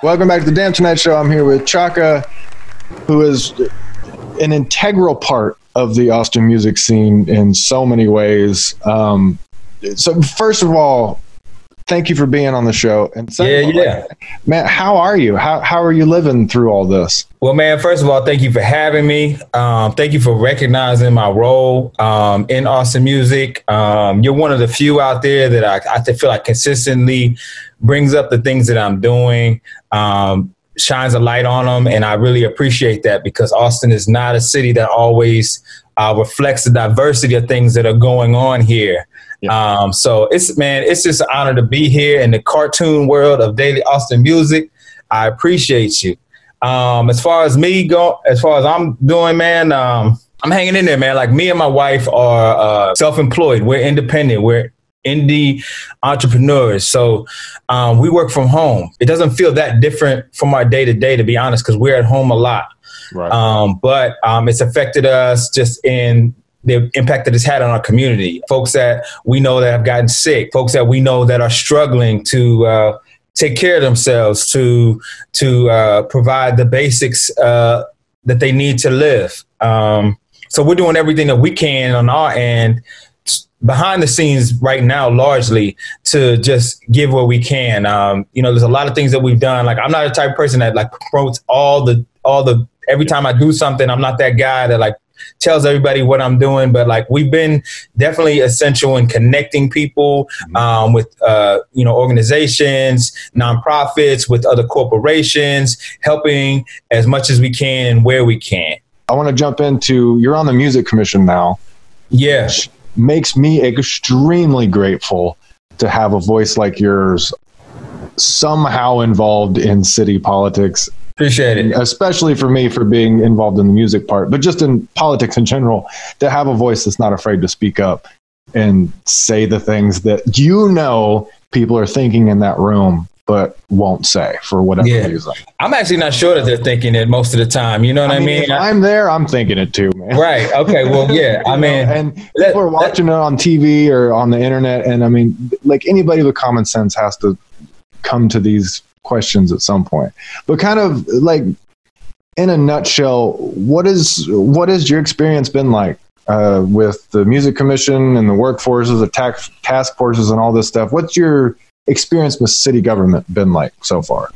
Welcome back to the Damn Tonight Show. I'm here with Chaka, who is an integral part of the Austin music scene in so many ways. So first of all, thank you for being on the show. And man, how are you? How are you living through all this? Well, man, first of all, thank you for having me. Thank you for recognizing my role in Austin music. You're one of the few out there that I feel like consistently brings up the things that I'm doing, shines a light on them. And I really appreciate that because Austin is not a city that always reflects the diversity of things that are going on here. Yeah. So it's just an honor to be here in the cartoon world of daily Austin music. I appreciate you. As far as I'm doing, man, I'm hanging in there, man. Like me and my wife are self-employed. We're independent. We're indie entrepreneurs. So we work from home. It doesn't feel that different from our day to day, to be honest, because we're at home a lot. Right. But it's affected us just in the impact that it's had on our community. Folks that we know that have gotten sick, folks that we know that are struggling to take care of themselves, to provide the basics that they need to live. So we're doing everything that we can on our end behind the scenes right now, largely to just give what we can. There's a lot of things that we've done. Like I'm not the type of person that like promotes all the every time I do something, I'm not that guy that like tells everybody what I'm doing, but like we've been definitely essential in connecting people with organizations, nonprofits, with other corporations, helping as much as we can and where we can. I want to jump into, you're on the Music Commission now. Yeah. Which makes me extremely grateful to have a voice like yours somehow involved in city politics. Appreciate it. Especially for me for being involved in the music part, but just in politics in general, to have a voice that's not afraid to speak up and say the things that people are thinking in that room, but won't say for whatever reason. I'm actually not sure that they're thinking it most of the time. You know what I mean? If I'm there, I'm thinking it too, man. Right. Okay. Well, yeah. And people are watching it on TV or on the internet. And I mean, like anybody with common sense has to come to these questions at some point, but kind of like in a nutshell, what is your experience been like with the Music Commission and the workforces, the task forces and all this stuff? What's your experience with city government been like so far?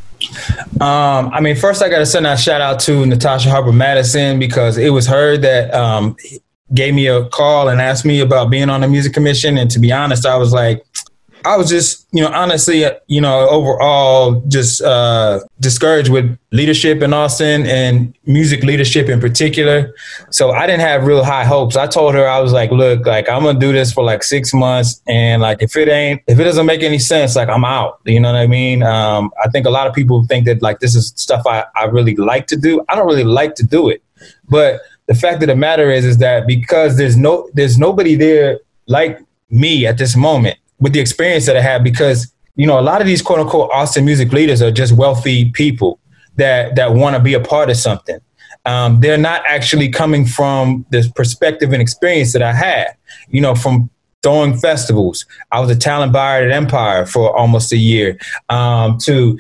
First I got to send a shout out to Natasha Harper Madison, because it was her that gave me a call and asked me about being on the Music Commission. And to be honest, I was just, honestly, overall just discouraged with leadership in Austin and music leadership in particular. So I didn't have real high hopes. I told her, I was like, look, like I'm going to do this for like 6 months. And like, if it doesn't make any sense, like I'm out. You know what I mean? I think a lot of people think that like this is stuff I really like to do. I don't really like to do it. But the fact of the matter is that because there's nobody there like me at this moment, with the experience that I have, because, a lot of these quote unquote Austin music leaders are just wealthy people that want to be a part of something. They're not actually coming from this perspective and experience that I had, from throwing festivals. I was a talent buyer at Empire for almost a year. I was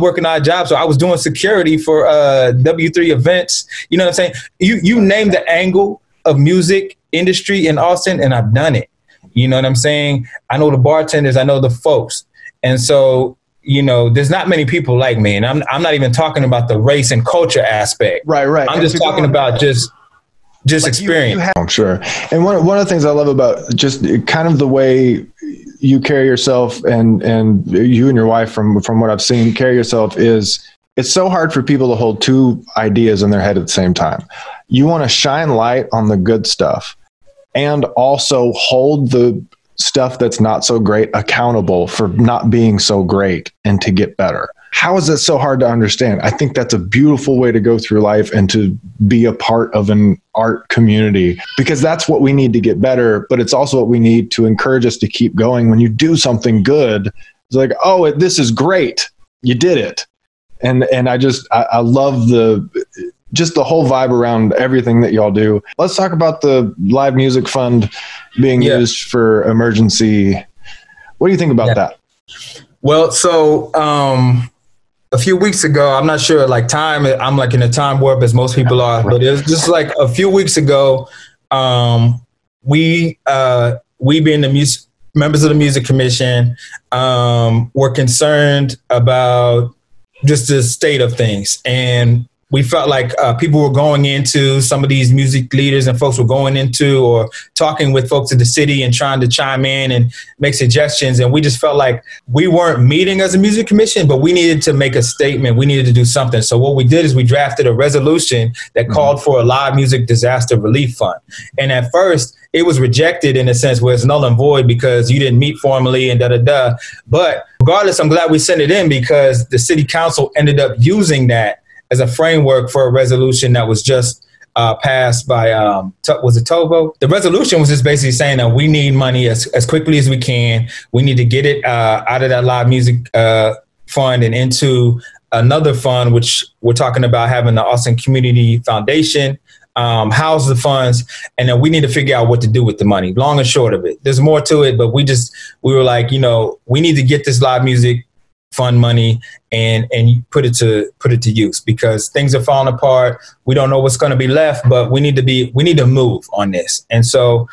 working odd jobs. So I was doing security for W3 events. You know what I'm saying? You name the angle of music industry in Austin and I've done it. You know what I'm saying? I know the bartenders, I know the folks. And so, there's not many people like me. And I'm not even talking about the race and culture aspect. Right. I'm just talking about just like experience. I'm sure. And one of the things I love about just kind of the way you carry yourself and you and your wife from what I've seen carry yourself is it's so hard for people to hold two ideas in their head at the same time. You want to shine light on the good stuff and also hold the stuff that's not so great accountable for not being so great and to get better. How is it so hard to understand? I think that's a beautiful way to go through life and to be a part of an art community, because that's what we need to get better, but it's also what we need to encourage us to keep going. When you do something good, it's like, oh, this is great. You did it. And I love just the whole vibe around everything that y'all do. Let's talk about the Live Music Fund being used for emergency. What do you think about that? Well, so a few weeks ago, I'm not sure, like time, I'm like in a time warp as most people are, but it was just like a few weeks ago, we being the members of the Music Commission, were concerned about just the state of things. And we felt like people were going into, some of these music leaders and folks were going into or talking with folks in the city and trying to chime in and make suggestions. And we just felt like we weren't meeting as a music commission, but we needed to make a statement. We needed to do something. So what we did is we drafted a resolution that called for a live music disaster relief fund. And at first it was rejected in a sense where it's null and void because you didn't meet formally and da-da-da. But regardless, I'm glad we sent it in because the city council ended up using that as a framework for a resolution that was just passed by, was it Tovo? The resolution was just basically saying that we need money as quickly as we can. We need to get it out of that live music fund and into another fund, which we're talking about having the Austin Community Foundation house the funds. And then we need to figure out what to do with the money, long and short of it. There's more to it, but we were like, we need to get this live music fund money and put it to use because things are falling apart. We don't know what's going to be left, but we need to move on this. And so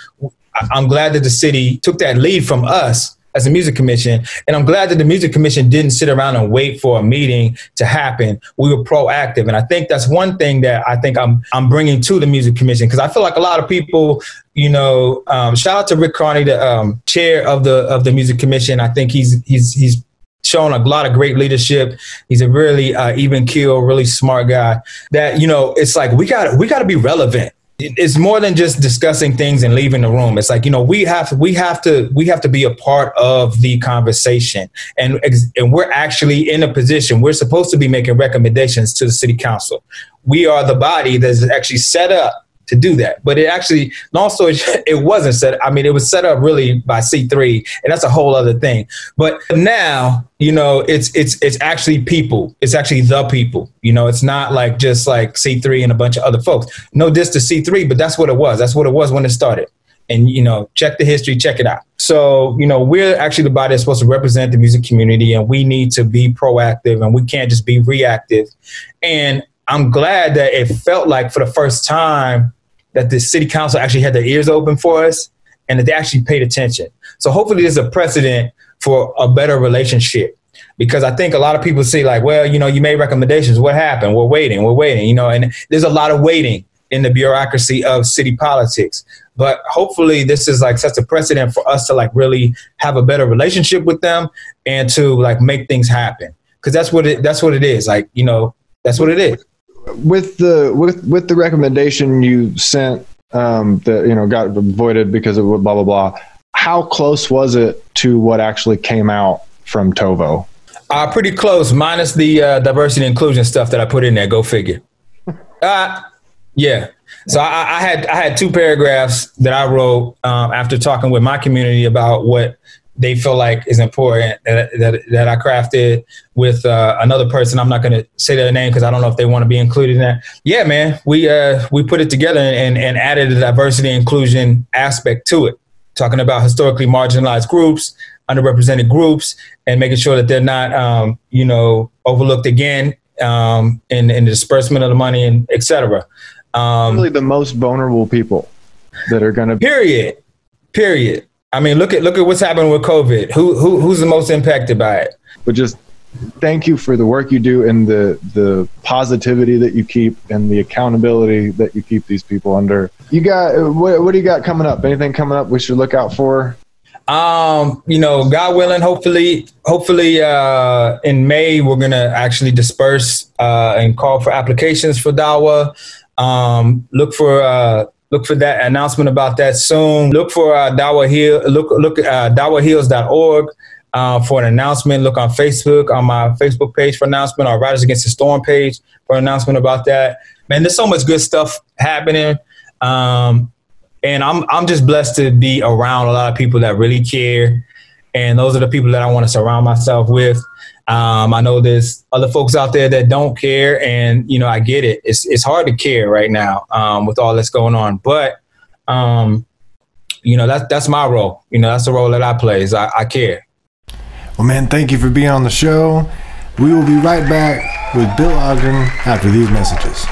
I'm glad that the city took that lead from us as a music commission. And I'm glad that the music commission didn't sit around and wait for a meeting to happen. We were proactive. And I think that's one thing that I think I'm bringing to the music commission. Cause I feel like a lot of people, shout out to Rick Carney, the chair of the music commission. I think he's shown a lot of great leadership. He's a really even keel, really smart guy that, it's like, we got to be relevant. It's more than just discussing things and leaving the room. It's like, we have to be a part of the conversation. And we're actually in a position, we're supposed to be making recommendations to the city council. We are the body that's actually set up to do that. But it actually, long story short, it wasn't set. I mean, it was set up really by C3, and that's a whole other thing. But now, it's actually people. It's actually the people. It's not like just like C3 and a bunch of other folks. No diss to C3, but that's what it was. That's what it was when it started. And, check the history, check it out. So, we're actually the body that's supposed to represent the music community, and we need to be proactive, and we can't just be reactive. And I'm glad that it felt like for the first time that the city council actually had their ears open for us and that they actually paid attention. So hopefully there's a precedent for a better relationship, because I think a lot of people say like, well, you made recommendations. What happened? We're waiting, and there's a lot of waiting in the bureaucracy of city politics. But hopefully this is like such a precedent for us to like really have a better relationship with them and to like make things happen. Cause that's what it is. Like, that's what it is. With the recommendation you sent that got voided because of blah blah blah, how close was it to what actually came out from Tovo? Pretty close, minus the diversity and inclusion stuff that I put in there. Go figure. Yeah. So I had 2 paragraphs that I wrote after talking with my community about what they feel like is important that I crafted with another person. I'm not going to say their name because I don't know if they want to be included in that. Yeah, man, we put it together and added a diversity and inclusion aspect to it, talking about historically marginalized groups, underrepresented groups, and making sure that they're not, overlooked again in the disbursement of the money and et cetera. Really the most vulnerable people that are going to... Period. I mean, look at what's happening with COVID. Who's the most impacted by it? But just thank you for the work you do and the positivity that you keep and the accountability that you keep these people under. You got what do you got coming up? Anything coming up we should look out for? God willing, hopefully in May we're gonna actually disperse and call for applications for Dawa. Look for that announcement about that soon. Look for Dawa Heal. Look at dawaheals.org for an announcement. Look on Facebook, on my Facebook page for announcement, or Riders Against the Storm page for an announcement about that. Man, there's so much good stuff happening. And I'm just blessed to be around a lot of people that really care. And those are the people that I want to surround myself with. I know there's other folks out there that don't care, and I get it. It's hard to care right now with all that's going on. But that's my role. That's the role that I play. Is I care. Well, man, thank you for being on the show. We will be right back with Bill Ogden after these messages.